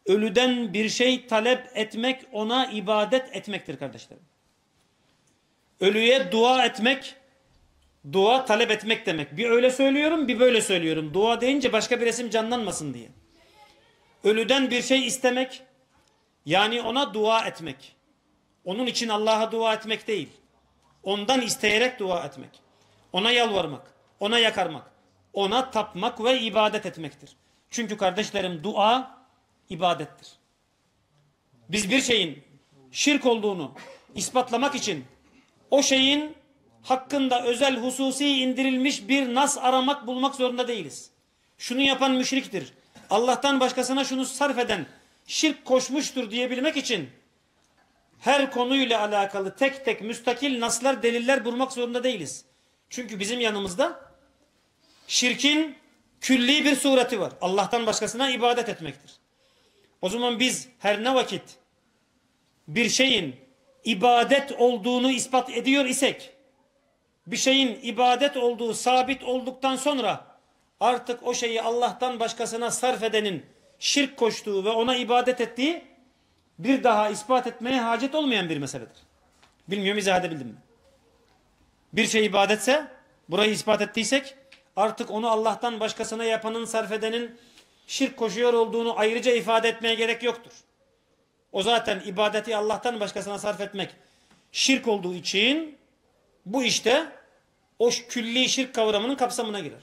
ölüden bir şey talep etmek ona ibadet etmektir kardeşlerim. Ölüye dua etmek, dua talep etmek demek. Bir öyle söylüyorum, bir böyle söylüyorum. Dua deyince başka bir resim canlanmasın diye. Ölüden bir şey istemek, yani ona dua etmek. Onun için Allah'a dua etmek değil. Ondan isteyerek dua etmek. Ona yalvarmak, ona yakarmak, ona tapmak ve ibadet etmektir. Çünkü kardeşlerim dua ibadettir. Biz bir şeyin şirk olduğunu ispatlamak için o şeyin hakkında özel hususi indirilmiş bir nas aramak bulmak zorunda değiliz. Şunu yapan müşriktir. Allah'tan başkasına şunu sarf eden şirk koşmuştur diyebilmek için her konuyla alakalı tek tek müstakil naslar, deliller bulmak zorunda değiliz. Çünkü bizim yanımızda şirkin külli bir sureti var. Allah'tan başkasına ibadet etmektir. O zaman biz her ne vakit bir şeyin ibadet olduğunu ispat ediyor isek, bir şeyin ibadet olduğu sabit olduktan sonra artık o şeyi Allah'tan başkasına sarf edenin şirk koştuğu ve ona ibadet ettiği bir daha ispat etmeye hacet olmayan bir meseledir. Bilmiyorum izah edebildim mi? Bir şey ibadetse, burayı ispat ettiysek artık onu Allah'tan başkasına yapanın, sarf edenin şirk koşuyor olduğunu ayrıca ifade etmeye gerek yoktur. O zaten ibadeti Allah'tan başkasına sarf etmek şirk olduğu için bu işte o külli şirk kavramının kapsamına girer.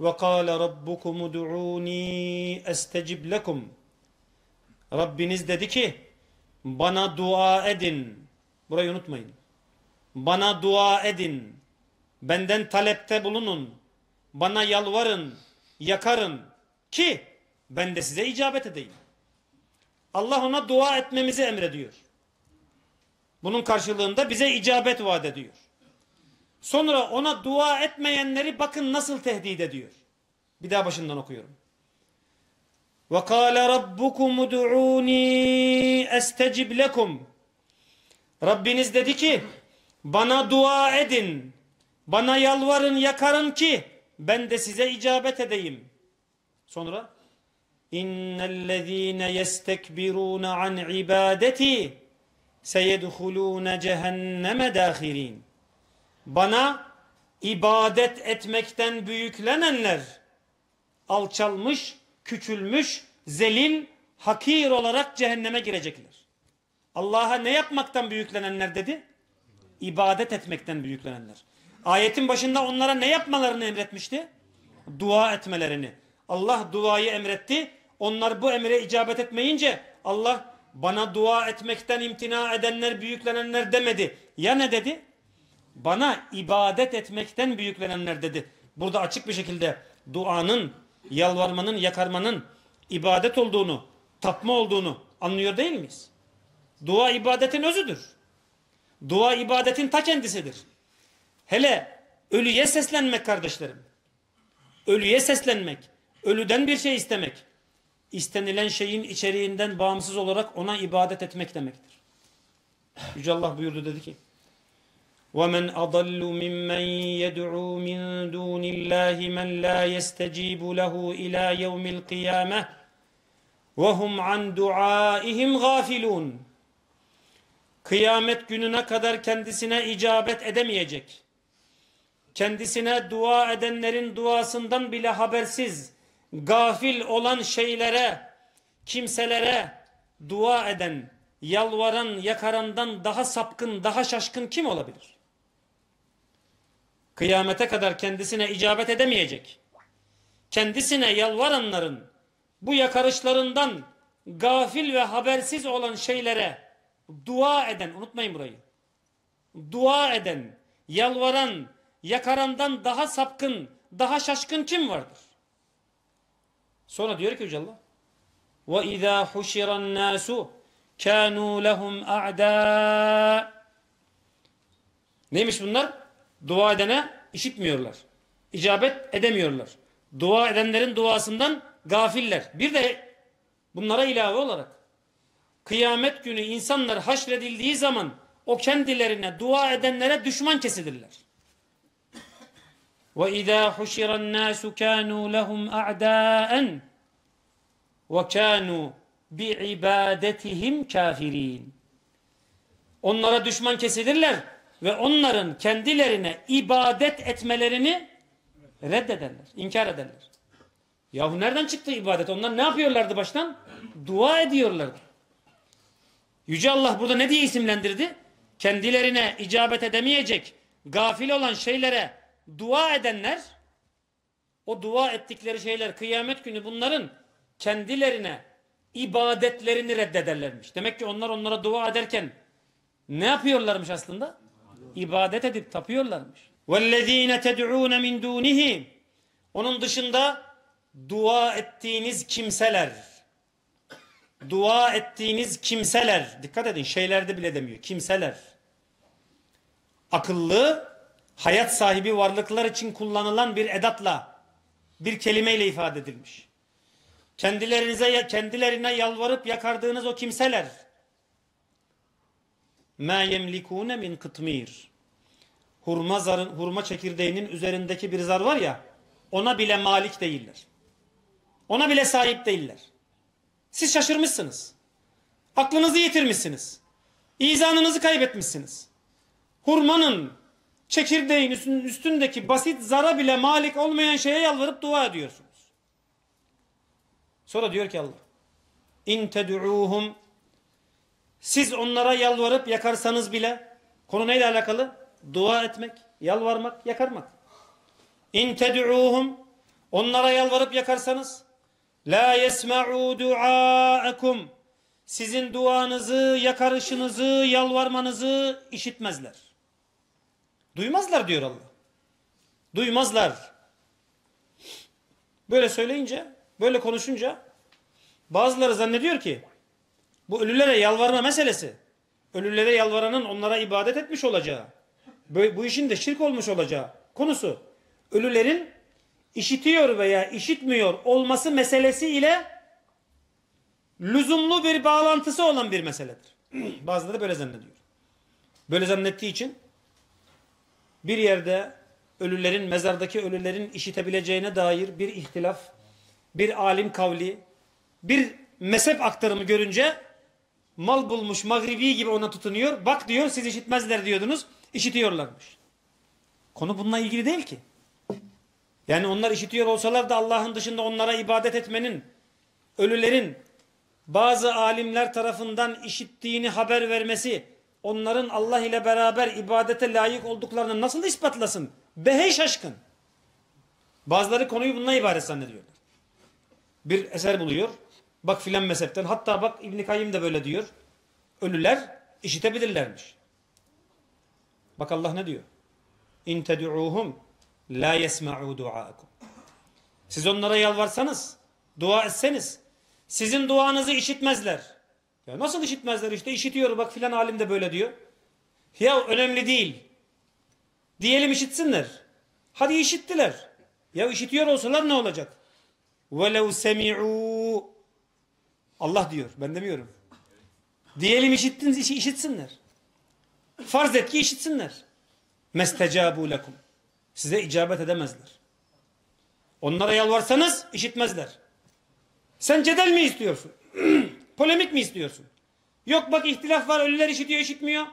وَقَالَ رَبُّكُمُ دُعُونِي اَسْتَجِبْ لَكُمْ Rabbiniz dedi ki bana dua edin. Burayı unutmayın. Bana dua edin. Benden talepte bulunun. Bana yalvarın, yakarın ki ben de size icabet edeyim. Allah ona dua etmemizi emrediyor. Bunun karşılığında bize icabet vaat ediyor. Sonra ona dua etmeyenleri bakın nasıl tehdit ediyor. Bir daha başından okuyorum. وَقَالَ رَبُّكُمُ دُعُونِي اَسْتَجِبْ لَكُمْ Rabbiniz dedi ki bana dua edin, bana yalvarın, yakarın ki ben de size icabet edeyim. Sonra İnnellezîne yestekbirûne an ibâdeti seyedhulûne cehenneme dâhirîn Bana ibadet etmekten büyüklenenler alçalmış, küçülmüş, zelil, hakir olarak cehenneme girecekler. Allah'a ne yapmaktan büyüklenenler dedi? İbadet etmekten büyüklenenler. Ayetin başında onlara ne yapmalarını emretmişti? Dua etmelerini. Allah duayı emretti. Onlar bu emre icabet etmeyince Allah bana dua etmekten imtina edenler, büyüklenenler demedi. Ya ne dedi? Bana ibadet etmekten büyüklenenler dedi. Burada açık bir şekilde duanın, yalvarmanın, yakarmanın ibadet olduğunu, tapma olduğunu anlıyor değil miyiz? Dua ibadetin özüdür. Dua ibadetin ta kendisidir. Hele ölüye seslenmek kardeşlerim. Ölüye seslenmek, ölüden bir şey istemek, istenilen şeyin içeriğinden bağımsız olarak ona ibadet etmek demektir. Yüce Allah buyurdu dedi ki وَمَنْ أَضَلُّ مِمَّنْ يَدْعُوا مِنْ دُونِ اللّٰهِ مَنْ لَا يَسْتَجِيبُ لَهُ إِلَى يَوْمِ الْقِيَامَةِ وَهُمْ عَنْ دُعَائِهِمْ غَافِلُونَ Kıyamet gününe kadar kendisine icabet edemeyecek, kendisine dua edenlerin duasından bile habersiz, gafil olan şeylere, kimselere dua eden, yalvaran, yakarandan daha sapkın, daha şaşkın kim olabilir? Kıyamete kadar kendisine icabet edemeyecek, kendisine yalvaranların bu yakarışlarından gafil ve habersiz olan şeylere dua eden, unutmayın burayı, dua eden, yalvaran, yakarandan daha sapkın, daha şaşkın kim vardır? Sonra diyor ki Yüce Allah وَاِذَا حُشِرَ النَّاسُ كَانُوا لَهُمْ اَعْدَاءَ Neymiş bunlar? Dua edene işitmiyorlar. İcabet edemiyorlar. Dua edenlerin duasından gafiller. Bir de bunlara ilave olarak kıyamet günü insanlar haşredildiği zaman o kendilerine dua edenlere düşman kesilirler. وَاِذَا حُشِرَ النَّاسُ كَانُوا لَهُمْ اَعْدَاءً وَكَانُوا بِعِبَادَتِهِمْ كَافِرِينَ. Onlara düşman kesilirler ve onların kendilerine ibadet etmelerini reddederler, inkar ederler. Yahu nereden çıktı ibadet? Onlar ne yapıyorlardı baştan? Dua ediyorlardı. Yüce Allah burada ne diye isimlendirdi? Kendilerine icabet edemeyecek, gafil olan şeylere dua edenler, o dua ettikleri şeyler kıyamet günü bunların kendilerine ibadetlerini reddederlermiş. Demek ki onlar onlara dua ederken ne yapıyorlarmış aslında? İbadet edip tapıyorlarmış. وَالَّذ۪ينَ تَدْعُونَ مِنْ دُونِهِ. Onun dışında dua ettiğiniz kimseler. Dua ettiğiniz kimseler. Dikkat edin, şeylerde bile demiyor. Kimseler. Akıllı, hayat sahibi varlıklar için kullanılan bir edatla, bir kelimeyle ifade edilmiş. Kendilerine yalvarıp yakardığınız o kimseler. مَا يَمْلِكُونَ مِنْ قِطْمِيرٍ. Hurma çekirdeğinin üzerindeki bir zar var ya, ona bile malik değiller. Ona bile sahip değiller. Siz şaşırmışsınız. Aklınızı yitirmişsiniz. İzanınızı kaybetmişsiniz. Hurmanın, çekirdeğin üstündeki basit zara bile malik olmayan şeye yalvarıp dua ediyorsunuz. Sonra diyor ki Allah, İn ted'uhum. Siz onlara yalvarıp yakarsanız bile, konu neyle alakalı? Dua etmek, yalvarmak, yakarmak. İn ted'uhum. Onlara yalvarıp yakarsanız, la yesma'u du'aakum. Sizin duanızı, yakarışınızı, yalvarmanızı işitmezler. Duymazlar diyor Allah. Duymazlar. Böyle söyleyince, böyle konuşunca bazıları zannediyor ki bu ölülere yalvarma meselesi, ölülere yalvaranın onlara ibadet etmiş olacağı, bu işin de şirk olmuş olacağı konusu, ölülerin işitiyor veya işitmiyor olması meselesi ile lüzumlu bir bağlantısı olan bir meseledir. Bazıları böyle zannediyor. Böyle zannettiği için bir yerde ölülerin, mezardaki ölülerin işitebileceğine dair bir ihtilaf, bir alim kavli, bir mezhep aktarımı görünce mal bulmuş Magribi gibi ona tutunuyor. Bak diyor, siz işitmezler diyordunuz, işitiyorlarmış. Konu bununla ilgili değil ki. Yani onlar işitiyor olsalar da Allah'ın dışında onlara ibadet etmenin, ölülerin bazı alimler tarafından işittiğini haber vermesi, onların Allah ile beraber ibadete layık olduklarını nasıl ispatlasın? Behey şaşkın. Bazıları konuyu bununla ibaret zannediyorlar. Bir eser buluyor. Bak filan mezhepten. Hatta bak İbn-i Kayyim de böyle diyor. Ölüler işitebilirlermiş. Bak Allah ne diyor? İn ted'uhum la yesma'u du'aakum. Siz onlara yalvarsanız, dua etseniz, sizin duanızı işitmezler. Ya nasıl işitmezler? İşte işitiyor, bak filan alim de böyle diyor. Ya önemli değil. Diyelim işitsinler. Hadi işittiler. Ya işitiyor olsalar ne olacak? وَلَوْ سَمِعُوا. Allah diyor, ben demiyorum. Diyelim işitsinler. Farz et ki işitsinler. مَسْتَجَابُوا لَكُمْ. Size icabet edemezler. Onlara yalvarsanız işitmezler. Sen cedel mi istiyorsun? Polemik mi istiyorsun? Yok bak ihtilaf var, ölüler işitiyor, işitmiyor.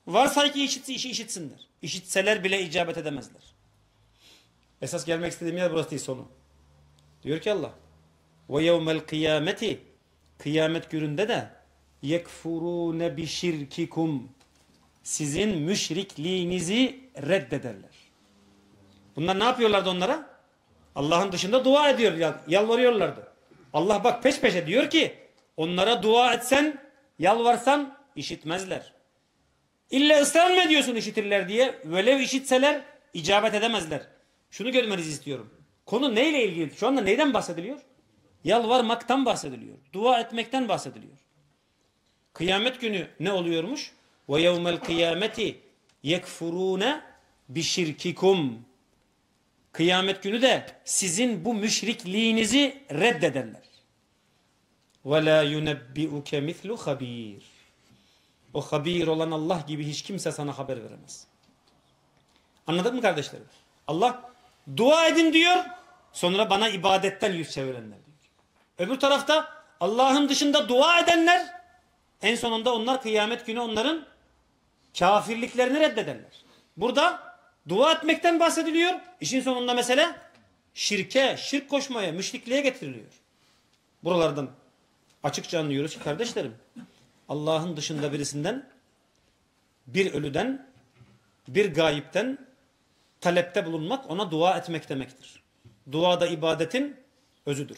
Varsay ki işitsinler. İşitseler bile icabet edemezler. Esas gelmek istediğim yer burası değil, sonu. Diyor ki Allah, وَيَوْمَ الْقِيَامَةِ. Kıyamet gününde de يَكْفُرُونَ بِشِرْكِكُمْ. Sizin müşrikliğinizi reddederler. Bunlar ne yapıyorlardı onlara? Allah'ın dışında dua ediyor, yalvarıyorlardı. Allah bak peş peşe diyor ki, onlara dua etsen, yalvarsan işitmezler. İlla ısrar mı ediyorsun işitirler diye? Velev işitseler icabet edemezler. Şunu görmenizi istiyorum. Konu neyle ilgili? Şu anda neyden bahsediliyor? Yalvarmaktan bahsediliyor. Dua etmekten bahsediliyor. Kıyamet günü ne oluyormuş? وَيَوْمَ الْقِيَامَةِ يَكْفُرُونَ بِشِرْكِكُمْ. Kıyamet günü de sizin bu müşrikliğinizi reddederler. وَلَا يُنَبِّئُكَ مِثْلُ خَب۪يرٍ. O habir olan Allah gibi hiç kimse sana haber veremez. Anladın mı kardeşlerim? Allah dua edin diyor, sonra bana ibadetten yüz çevirenler diyor. Öbür tarafta Allah'ın dışında dua edenler, en sonunda onlar kıyamet günü onların kafirliklerini reddederler. Burada dua etmekten bahsediliyor. İşin sonunda mesele şirke, şirk koşmaya, müşrikliğe getiriliyor. Buralardan açıkça anlıyoruz ki kardeşlerim, Allah'ın dışında birisinden, bir ölüden, bir gayipten talepte bulunmak, ona dua etmek demektir. Dua da ibadetin özüdür.